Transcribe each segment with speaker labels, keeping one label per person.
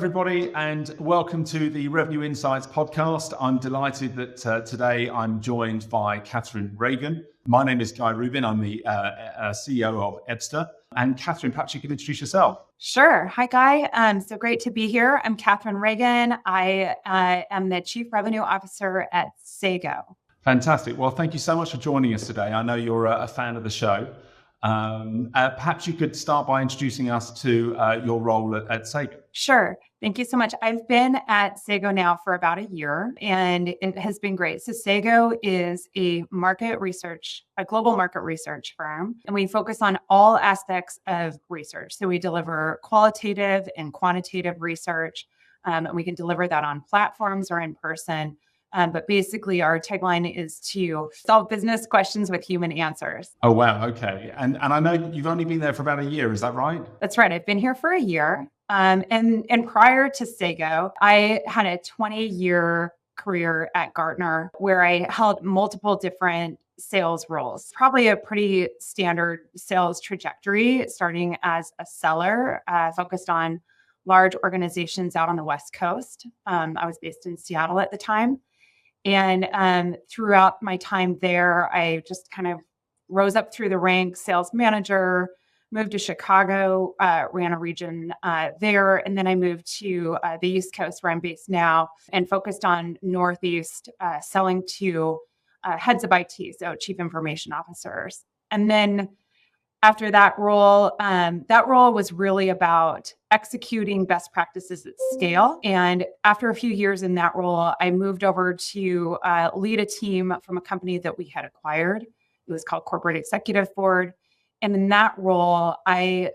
Speaker 1: everybody, and welcome to the Revenue Insights podcast. I'm delighted that today I'm joined by Katharine Reagan. My name is Guy Rubin. I'm the CEO of Ebster. And Katharine, perhaps you can introduce yourself.
Speaker 2: Sure. Hi, Guy. So great to be here. I'm Katharine Reagan. I am the Chief Revenue Officer at Sago.
Speaker 1: Fantastic. Well, thank you so much for joining us today. I know you're a fan of the show. Perhaps you could start by introducing us to your role at Sago.
Speaker 2: Sure. Thank you so much. I've been at Sago now for about a year, and it has been great. So Sago is a global market research firm, and we focus on all aspects of research. So we deliver qualitative and quantitative research, and we can deliver that on platforms or in person. But basically, our tagline is to solve business questions with human answers.
Speaker 1: Oh, wow. Okay. And I know you've only been there for about a year. Is that right?
Speaker 2: That's right. I've been here for a year. And prior to Sago, I had a 20-year career at Gartner where I held multiple different sales roles. Probably a pretty standard sales trajectory, starting as a seller, focused on large organizations out on the West Coast. I was based in Seattle at the time. And throughout my time there, I just kind of rose up through the ranks, sales manager, moved to Chicago, ran a region there. And then I moved to the East Coast where I'm based now and focused on Northeast, selling to heads of IT, so chief information officers. And then after that role was really about executing best practices at scale. And after a few years in that role, I moved over to lead a team from a company that we had acquired. It was called Corporate Executive Board. And in that role, my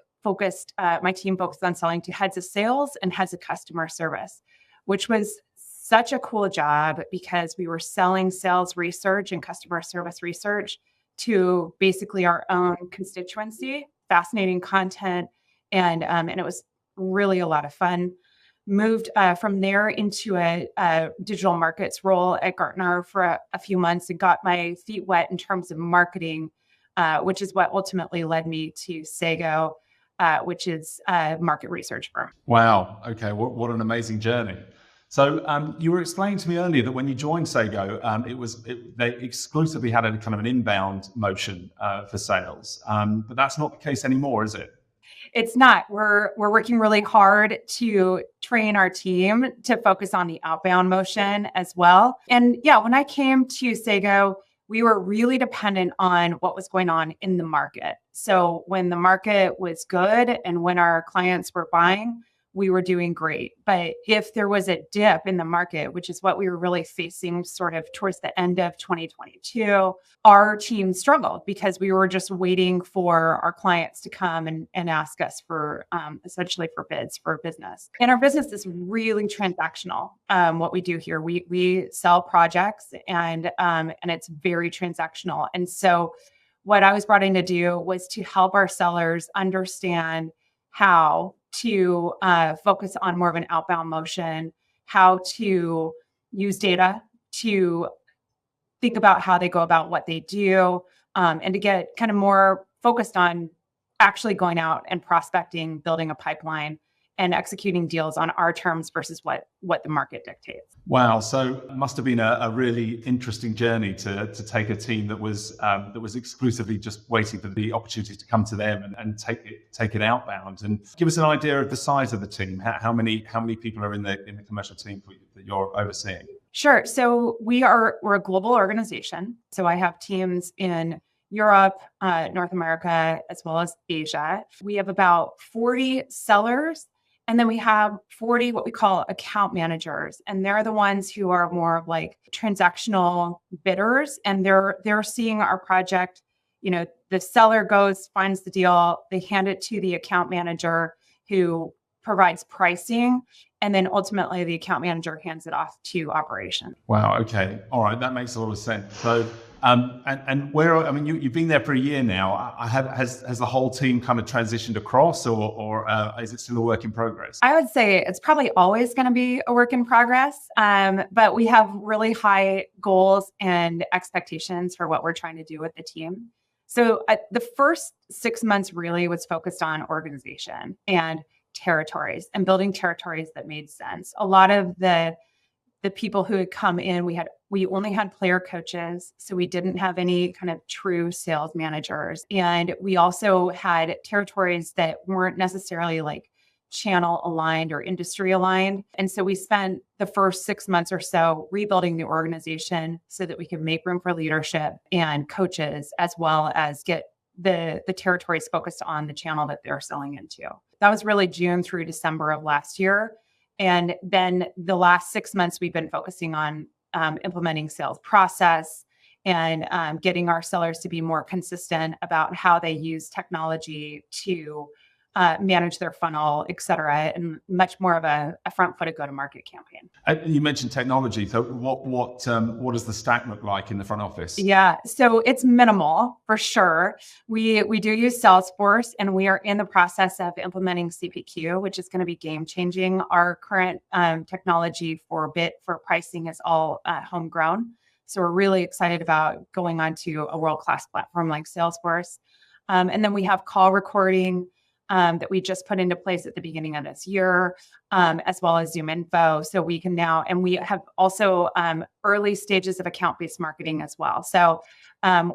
Speaker 2: team focused on selling to heads of sales and heads of customer service, which was such a cool job because we were selling sales research and customer service research to basically our own constituency, fascinating content. And it was really a lot of fun. Moved from there into a digital markets role at Gartner for a few months and got my feet wet in terms of marketing, which is what ultimately led me to Sago, which is a market research firm.
Speaker 1: Wow. Okay. What an amazing journey. So you were explaining to me earlier that when you joined Sago, they exclusively had a kind of an inbound motion for sales, but that's not the case anymore, is it?
Speaker 2: It's not. We're working really hard to train our team to focus on the outbound motion as well. And yeah, when I came to Sago, we were really dependent on what was going on in the market. So when the market was good and when our clients were buying, we were doing great. But if there was a dip in the market, which is what we were really facing sort of towards the end of 2022, our team struggled because we were just waiting for our clients to come and ask us for essentially for bids for business. And our business is really transactional. What we do here, we sell projects and it's very transactional. And so what I was brought in to do was to help our sellers understand how to focus on more of an outbound motion, how to use data to think about how they go about what they do, and to get kind of more focused on actually going out and prospecting, building a pipeline, and executing deals on our terms versus what the market dictates.
Speaker 1: Wow. So it must have been a really interesting journey to take a team that was exclusively just waiting for the opportunity to come to them and take it outbound. And give us an idea of the size of the team. How many people are in the commercial team that you're overseeing?
Speaker 2: Sure. So we're a global organization. So I have teams in Europe, North America, as well as Asia. We have about 40 sellers. And then we have 40 what we call account managers, and they're the ones who are more of like transactional bidders, and they're seeing our project. You know, the seller finds the deal, they hand it to the account manager who provides pricing, and then ultimately the account manager hands it off to operations.
Speaker 1: Wow. Okay. All right. That makes a lot of sense. So, and where, I mean, you've been there for a year now. Has the whole team kind of transitioned across, or is it still a work in progress?
Speaker 2: I would say it's probably always going to be a work in progress, but we have really high goals and expectations for what we're trying to do with the team. So the first 6 months really was focused on organization and territories and building territories that made sense. A lot of the people who had come in, we only had player coaches, so we didn't have any kind of true sales managers. And we also had territories that weren't necessarily like channel aligned or industry aligned. And so we spent the first 6 months or so rebuilding the organization so that we could make room for leadership and coaches, as well as get the territories focused on the channel that they're selling into. That was really June through December of last year. And then the last 6 months, we've been focusing on implementing sales process and getting our sellers to be more consistent about how they use technology to manage their funnel, et cetera, and much more of a front-footed go-to-market campaign.
Speaker 1: You mentioned technology. So what does the stack look like in the front office?
Speaker 2: Yeah, so it's minimal for sure. We do use Salesforce, and we are in the process of implementing CPQ, which is going to be game-changing. Our current technology for pricing is all homegrown. So we're really excited about going onto a world-class platform like Salesforce. And then we have call recording that we just put into place at the beginning of this year, as well as Zoom Info. So we can now, and we have also early stages of account-based marketing as well. So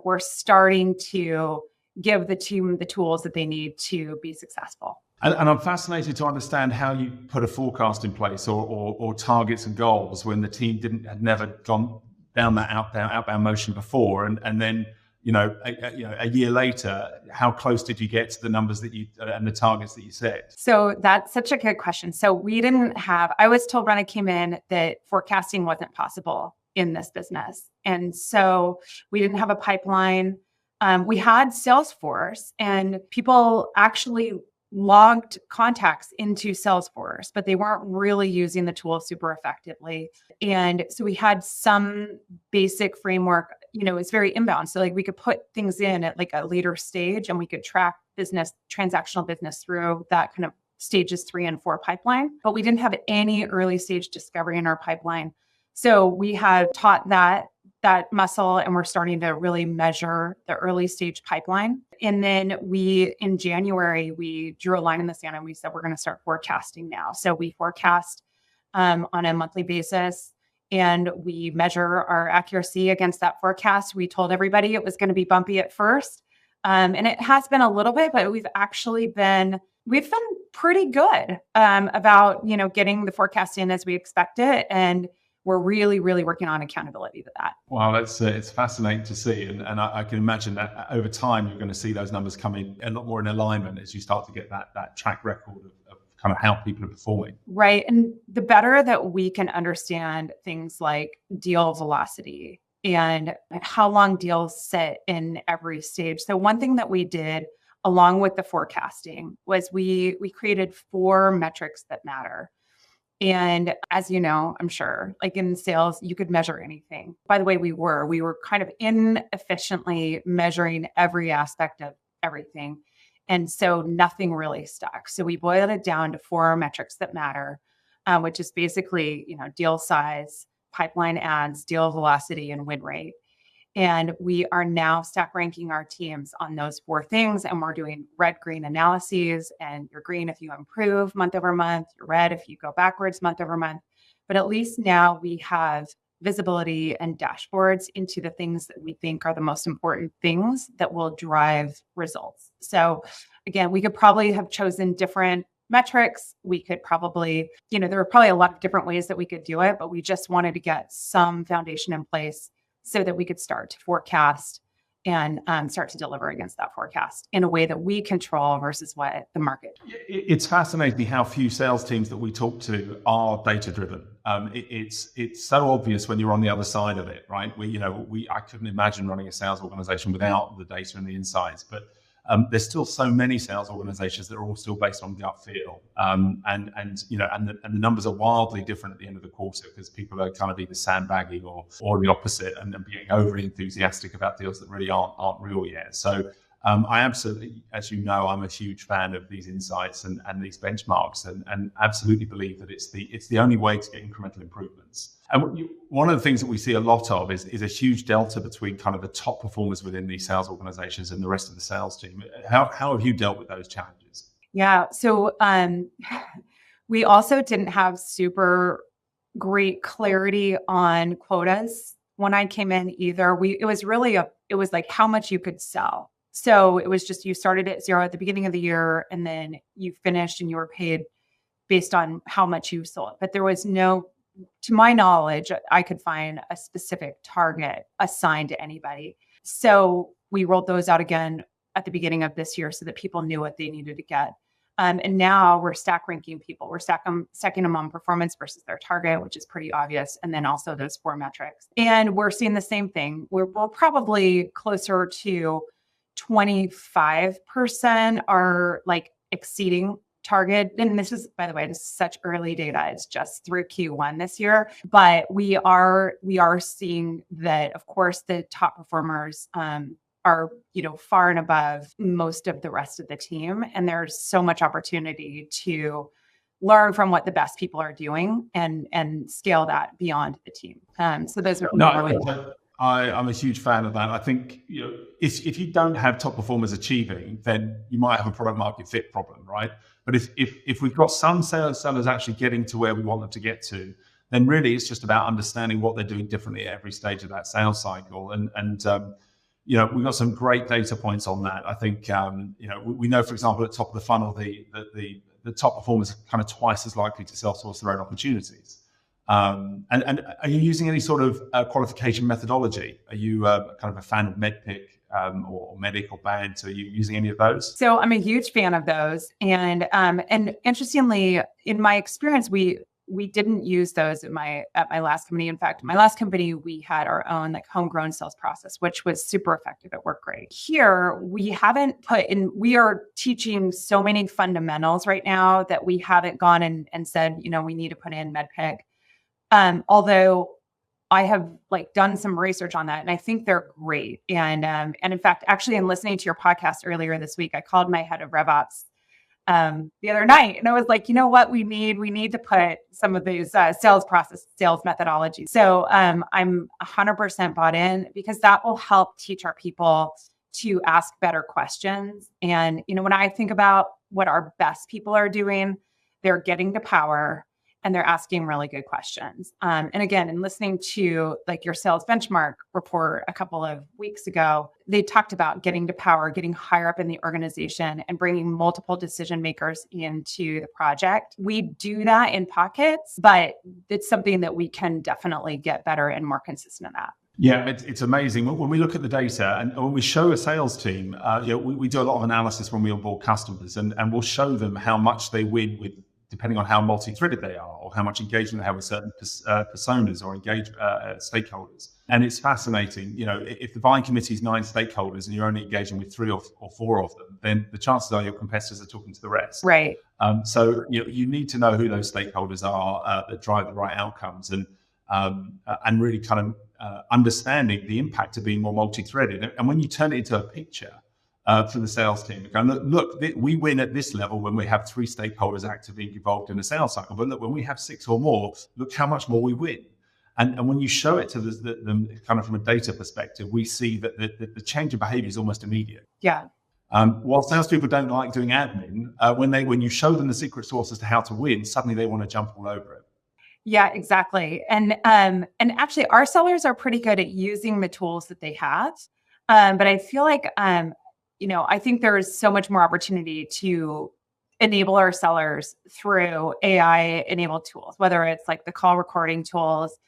Speaker 2: we're starting to give the team the tools that they need to be successful.
Speaker 1: And I'm fascinated to understand how you put a forecast in place or targets and goals when the team had never gone down that outbound motion before, and then a year later, how close did you get to the numbers that you and the targets that you set?
Speaker 2: So that's such a good question. So I was told when I came in that forecasting wasn't possible in this business. And so we didn't have a pipeline. We had Salesforce, and people actually logged contacts into Salesforce, but they weren't really using the tool super effectively. And so we had some basic framework, it's very inbound. So like we could put things in at like a later stage, and we could track transactional business through that kind of stages 3 and 4 pipeline, but we didn't have any early stage discovery in our pipeline. So we have taught that muscle, and we're starting to really measure the early stage pipeline. And then in January, we drew a line in the sand and we said, we're going to start forecasting now. So we forecast on a monthly basis, and we measure our accuracy against that forecast. We told everybody it was going to be bumpy at first. And it has been a little bit, but we've been pretty good about, getting the forecast in as we expect it. And we're really, really working on accountability to that.
Speaker 1: Wow, it's fascinating to see. And I can imagine that over time, you're going to see those numbers coming a lot more in alignment as you start to get that track record of kind of how people are performing.
Speaker 2: Right. And the better that we can understand things like deal velocity and how long deals sit in every stage. So one thing that we did along with the forecasting was we created 4 metrics that matter. And as you know, I'm sure, like in sales, you could measure anything. By the way, we were kind of inefficiently measuring every aspect of everything. And so nothing really stuck. So we boiled it down to 4 metrics that matter, which is basically, deal size, pipeline adds, deal velocity, and win rate. And we are now stack ranking our teams on those 4 things. And we're doing red-green analyses. And you're green if you improve month over month. You're red if you go backwards month over month. But at least now we have visibility and dashboards into the things that we think are the most important things that will drive results. So again, we could probably have chosen different metrics. We could probably, there were probably a lot of different ways that we could do it, but we just wanted to get some foundation in place so that we could start to forecast and start to deliver against that forecast in a way that we control versus what the market.
Speaker 1: It's fascinating how few sales teams that we talk to are data-driven. It's so obvious when you're on the other side of it, right? I couldn't imagine running a sales organization without the data and the insights, but there's still so many sales organizations that are all still based on gut feel, and the numbers are wildly different at the end of the quarter because people are kind of either sandbagging or the opposite and being overly enthusiastic about deals that really aren't real yet. So I absolutely, as you know, I'm a huge fan of these insights and these benchmarks, and absolutely believe that it's the only way to get incremental improvements. And one of the things that we see a lot of is a huge delta between kind of the top performers within these sales organizations and the rest of the sales team. How have you dealt with those challenges?
Speaker 2: Yeah. So we also didn't have super great clarity on quotas when I came in either. It was like how much you could sell. So it was just you started at zero at the beginning of the year and then you finished and you were paid based on how much you sold. But there was no, to my knowledge, I could find a specific target assigned to anybody. So we rolled those out again at the beginning of this year so that people knew what they needed to get. And now we're stack ranking people. We're stacking them on performance versus their target, which is pretty obvious. And then also those 4 metrics. And we're seeing the same thing. We're probably closer to 25% are like exceeding target. And this is, by the way, this is such early data. It's just through Q1 this year. But we are seeing that, of course, the top performers are, far and above most of the rest of the team. And there's so much opportunity to learn from what the best people are doing and scale that beyond the team. So those are
Speaker 1: I'm a huge fan of that. I think if you don't have top performers achieving, then you might have a product market fit problem, right? But if we've got some sellers actually getting to where we want them to get to, then really it's just about understanding what they're doing differently at every stage of that sales cycle. And we've got some great data points on that. I think we know, for example, at the top of the funnel, the top performers are kind of twice as likely to self-source their own opportunities. And are you using any sort of qualification methodology? Are you kind of a fan of MEDPIC or MEDIC or BANT? Are you using any of those?
Speaker 2: So I'm a huge fan of those. And interestingly, in my experience, we didn't use those at my last company. In fact, my last company, we had our own like homegrown sales process, which was super effective. It worked great. Here, we haven't we are teaching so many fundamentals right now that we haven't gone and said, we need to put in MEDPIC. Although I have done some research on that and I think they're great. And in fact, actually in listening to your podcast earlier this week, I called my head of RevOps the other night and I was like, you know what we need to put some of these sales methodologies. So I'm 100% bought in because that will help teach our people to ask better questions. And, when I think about what our best people are doing, they're getting to power and they're asking really good questions. And again, in listening to your sales benchmark report a couple of weeks ago, they talked about getting to power, getting higher up in the organization and bringing multiple decision makers into the project. We do that in pockets, but it's something that we can definitely get better and more consistent at.
Speaker 1: Yeah, it's amazing. When we look at the data and when we show a sales team, we do a lot of analysis when we onboard customers and we'll show them how much they win with depending on how multi-threaded they are or how much engagement they have with certain personas or stakeholders. And it's fascinating. If the buying committee is 9 stakeholders and you're only engaging with 3 or 4 of them, then the chances are your competitors are talking to the rest.
Speaker 2: Right.
Speaker 1: So you need to know who those stakeholders are that drive the right outcomes and really kind of understanding the impact of being more multi-threaded. And when you turn it into a picture, for the sales team. Look, we win at this level when we have 3 stakeholders actively involved in a sales cycle. But look, when we have 6 or more, look how much more we win. And when you show it to them kind of from a data perspective, we see that the change of behavior is almost immediate.
Speaker 2: Yeah.
Speaker 1: While salespeople don't like doing admin, when you show them the secret sauce as to how to win, suddenly they want to jump all over it.
Speaker 2: Yeah, exactly. And actually, our sellers are pretty good at using the tools that they have. But I feel like I think there's so much more opportunity to enable our sellers through AI-enabled tools, whether it's like the call recording tools,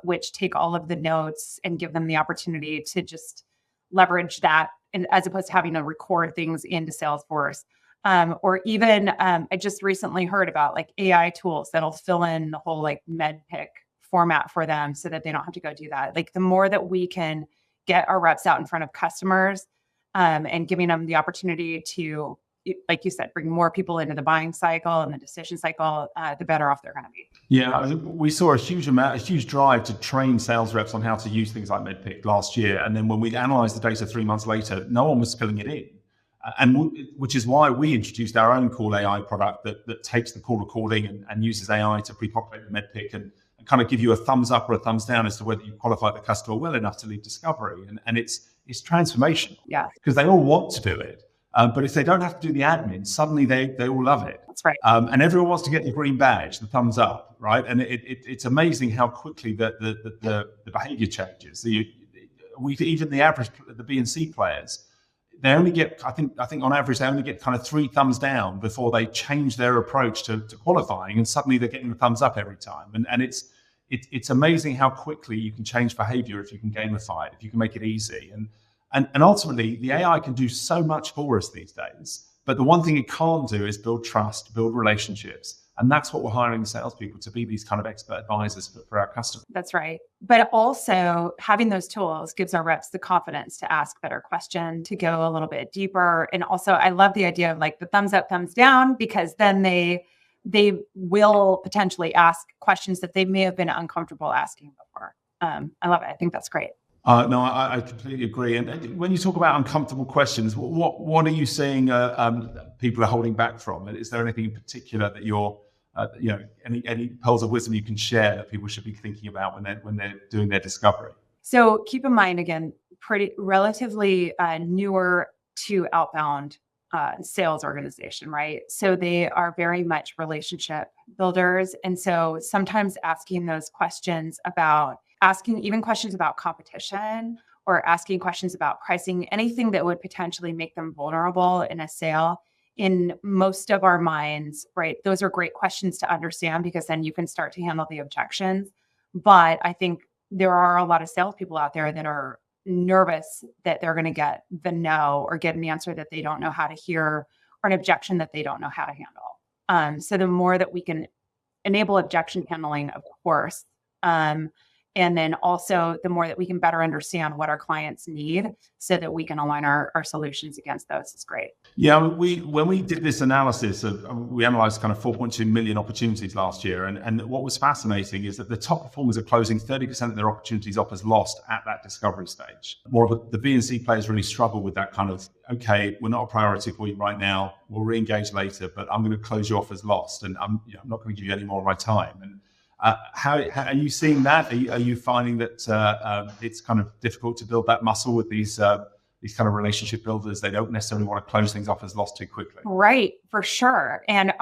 Speaker 2: which take all of the notes and give them the opportunity to just leverage that, and as opposed to having to record things into Salesforce. Or even I just recently heard about AI tools that'll fill in the whole MEDPIC format for them so that they don't have to go do that. The more that we can get our reps out in front of customers, and giving them the opportunity to, like you said, bring more people into the buying cycle and the decision cycle, the better off they're going to be.
Speaker 1: Yeah, we saw a huge drive to train sales reps on how to use things like MEDPIC last year. And then when we analyzed the data 3 months later, no one was filling it in. Which is why we introduced our own Call AI product that takes the call recording and uses AI to pre-populate the MEDPIC and kind of give you a thumbs up or a thumbs down as to whether you qualify the customer well enough to lead discovery. And it's transformational.
Speaker 2: Yeah.
Speaker 1: Because they all want to do it. But if they don't have to do the admin, suddenly they all love it.
Speaker 2: That's right.
Speaker 1: And everyone wants to get the green badge, the thumbs up, right? And it's amazing how quickly the behavior changes. Even the average, the B and C players, they only get, I think on average, they only get kind of 3 thumbs down before they change their approach to qualifying, and suddenly they're getting the thumbs up every time. And it's amazing how quickly you can change behavior if you can gamify it, if you can make it easy. And ultimately, the AI can do so much for us these days. But the one thing it can't do is build trust, build relationships. And that's what we're hiring salespeople to be, these kind of expert advisors for our customers.
Speaker 2: That's right. But also having those tools gives our reps the confidence to ask better questions, to go a little bit deeper. And also, I love the idea of like the thumbs up, thumbs down, because then they will potentially ask questions that they may have been uncomfortable asking before. I love it. I think that's great.
Speaker 1: No, I completely agree. And when you talk about uncomfortable questions, what are you seeing people are holding back from? Is there anything in particular that you're, any pearls of wisdom you can share that people should be thinking about when they're doing their discovery?
Speaker 2: So keep in mind, again, pretty relatively newer to outbound sales organization, right? So they are very much relationship builders. And so sometimes asking those questions asking questions about competition or asking questions about pricing, anything that would potentially make them vulnerable in a sale, in most of our minds, right? Those are great questions to understand because then you can start to handle the objections. But I think there are a lot of salespeople out there that are nervous that they're going to get the no or get an answer that they don't know how to hear or an objection that they don't know how to handle. So the more that we can enable objection handling, of course, and then also the more that we can better understand what our clients need so that we can align our solutions against those is great.
Speaker 1: Yeah, when we did this analysis, we analyzed kind of 4.2 million opportunities last year. And what was fascinating is that the top performers are closing 30% of their opportunities off as lost at that discovery stage. More of the B and C players really struggle with that kind of, okay, we're not a priority for you right now. We'll re-engage later, but I'm going to close you off as lost. And I'm not going to give you any more of my time. And how are you seeing that? Are you finding that it's kind of difficult to build that muscle with these kind of relationship builders? They don't necessarily want to close things off as lost too quickly.
Speaker 2: Right, for sure. And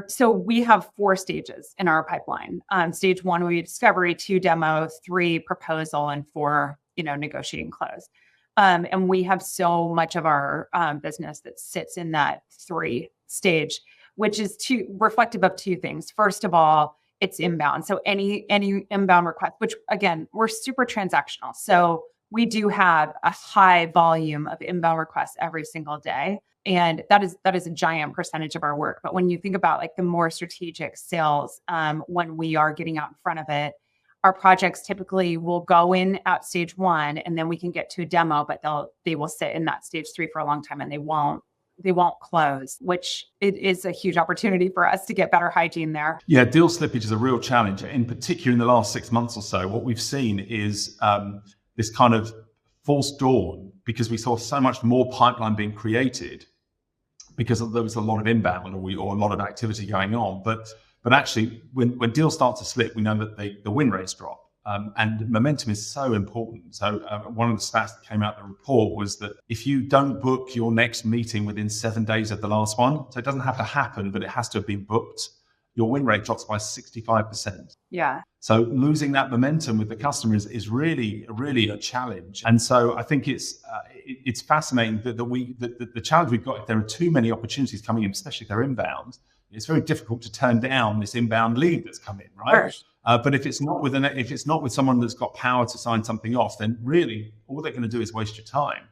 Speaker 2: so we have 4 stages in our pipeline. Stage 1 would be discovery, 2 demo, 3 proposal, and 4 negotiating close. And we have so much of our business that sits in that 3 stage, which is reflective of 2 things. First of all, it's inbound. So any inbound request, which again, we're super transactional. So we do have a high volume of inbound requests every single day. And that is a giant percentage of our work. But when you think about like the more strategic sales, when we are getting out in front of it, our projects typically will go in at stage 1 and then we can get to a demo, but they will sit in that stage 3 for a long time and they won't close, which it is a huge opportunity for us to get better hygiene there.
Speaker 1: Yeah, deal slippage is a real challenge. In particular, in the last 6 months or so, what we've seen is this kind of false dawn because we saw so much more pipeline being created because there was a lot of inbound or a lot of activity going on. But actually, when deals start to slip, we know that the win rates drop. And momentum is so important. So one of the stats that came out in the report was that if you don't book your next meeting within 7 days of the last one, so it doesn't have to happen, but it has to have been booked, your win rate drops by 65%.
Speaker 2: Yeah.
Speaker 1: So losing that momentum with the customers is really, really a challenge. And so I think it's fascinating that the challenge we've got, if there are too many opportunities coming in, especially if they're inbound, it's very difficult to turn down this inbound lead that's come in, right?
Speaker 2: Sure.
Speaker 1: But if it's not with someone that's got power to sign something off, then really all they're going to do is waste your time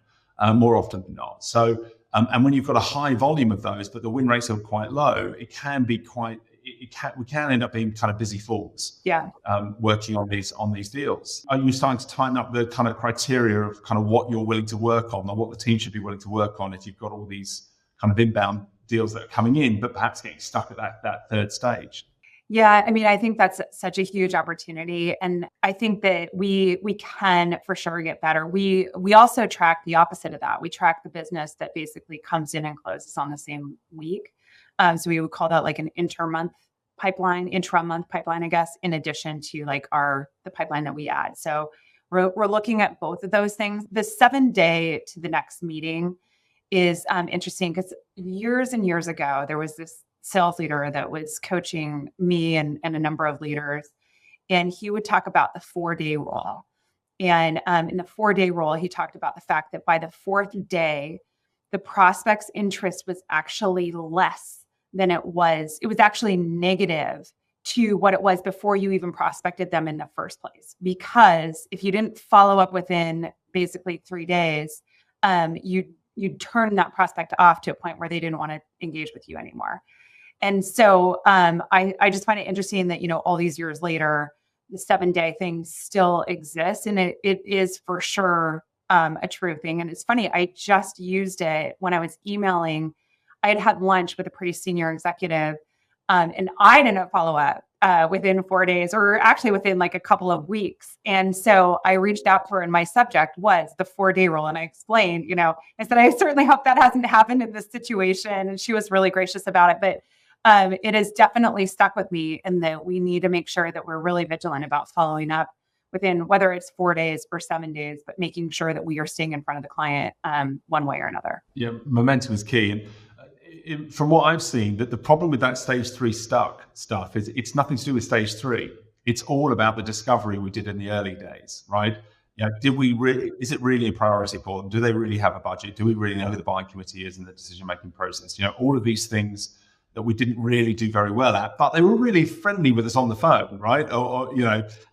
Speaker 1: more often than not. So, and when you've got a high volume of those, but the win rates are quite low, we can end up being kind of busy fools.
Speaker 2: Yeah.
Speaker 1: Working on these deals. Are you starting to tighten up the kind of criteria of kind of what you're willing to work on or what the team should be willing to work on if you've got all these kind of inbound deals that are coming in, but perhaps getting stuck at that 3rd stage?
Speaker 2: Yeah, I mean, I think that's such a huge opportunity. And I think that we can for sure get better. We also track the opposite of that. We track the business that basically comes in and closes on the same week. So we would call that like an intra-month pipeline, I guess, in addition to like the pipeline that we add. So we're looking at both of those things. The 7-day to the next meeting is interesting because years and years ago, there was this sales leader that was coaching me and a number of leaders, and he would talk about the 4-day rule. And in the 4-day rule, he talked about the fact that by the 4th day, the prospect's interest was actually less than it was. It was actually negative to what it was before you even prospected them in the first place. Because if you didn't follow up within basically 3 days, you'd turn that prospect off to a point where they didn't want to engage with you anymore. And so I just find it interesting that, all these years later, the 7-day thing still exists. And it is for sure a true thing. And it's funny, I just used it when I was emailing. I had lunch with a pretty senior executive, and I didn't follow up within 4 days, or actually within like a couple of weeks. And so I reached out to her, and my subject was the 4-day rule. And I explained, I said, I certainly hope that hasn't happened in this situation. And she was really gracious about it. But it has definitely stuck with me, in that we need to make sure that we're really vigilant about following up within, whether it's 4 days or 7 days, but making sure that we are staying in front of the client one way or another.
Speaker 1: Yeah, momentum is key. And from what I've seen, that the problem with that stage 3 stuff is it's nothing to do with stage 3. It's all about the discovery we did in the early days, right? Is it really a priority for them? Do they really have a budget? Do we really know who the buying committee is in the decision-making process? All of these things that we didn't really do very well at, but they were really friendly with us on the phone, right?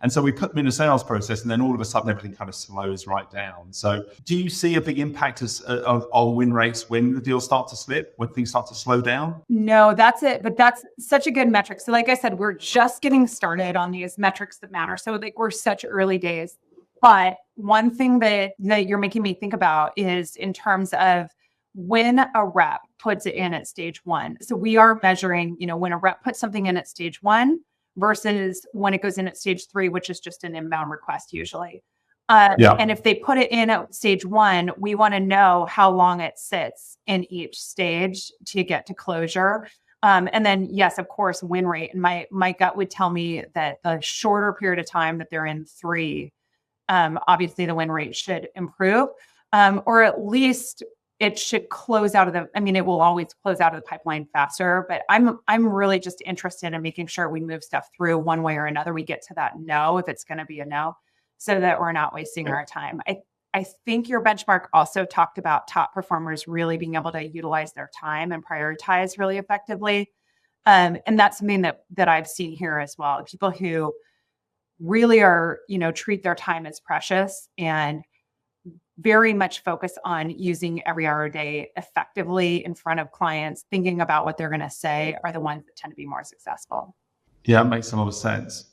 Speaker 1: And so we put them in a sales process, and then all of a sudden everything kind of slows right down. So do you see a big impact on win rates when the deals start to slip, when things start to slow down?
Speaker 2: No, that's it. But that's such a good metric. So like I said, we're just getting started on these metrics that matter. So like we're such early days. But one thing that you're making me think about is in terms of when a rep puts it in at stage 1. So we are measuring, when a rep puts something in at stage 1 versus when it goes in at stage 3, which is just an inbound request usually. And if they put it in at stage 1, we want to know how long it sits in each stage to get to closure. And then, yes, of course, win rate. And my gut would tell me that the shorter period of time that they're in 3, obviously the win rate should improve, or at least it should close out of it will always close out of the pipeline faster, but I'm really just interested in making sure we move stuff through one way or another. We get to that no, if it's going to be a no, so that we're not wasting our time. I think your benchmark also talked about top performers really being able to utilize their time and prioritize really effectively. And that's something that I've seen here as well. People who really are, treat their time as precious and very much focus on using every hour a day effectively in front of clients, thinking about what they're going to say, are the ones that tend to be more successful.
Speaker 1: Yeah, it makes a lot of sense.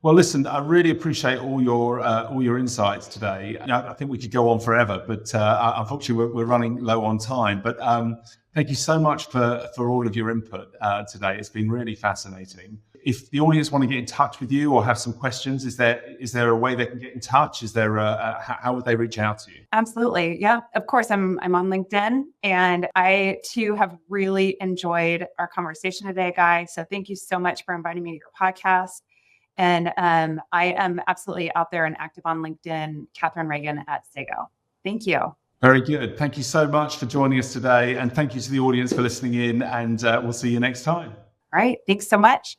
Speaker 1: Well, listen, I really appreciate all your insights today. I think we could go on forever, but unfortunately we're running low on time. But thank you so much for all of your input today. It's been really fascinating. If the audience want to get in touch with you or have some questions, is there a way they can get in touch? Is there how would they reach out to you?
Speaker 2: Absolutely. Yeah, of course. I'm on LinkedIn, and I too have really enjoyed our conversation today, Guy. So thank you so much for inviting me to your podcast. And I am absolutely out there and active on LinkedIn, Katharine Reagan at Sago. Thank you.
Speaker 1: Very good. Thank you so much for joining us today. And thank you to the audience for listening in, and we'll see you next time.
Speaker 2: All right. Thanks so much.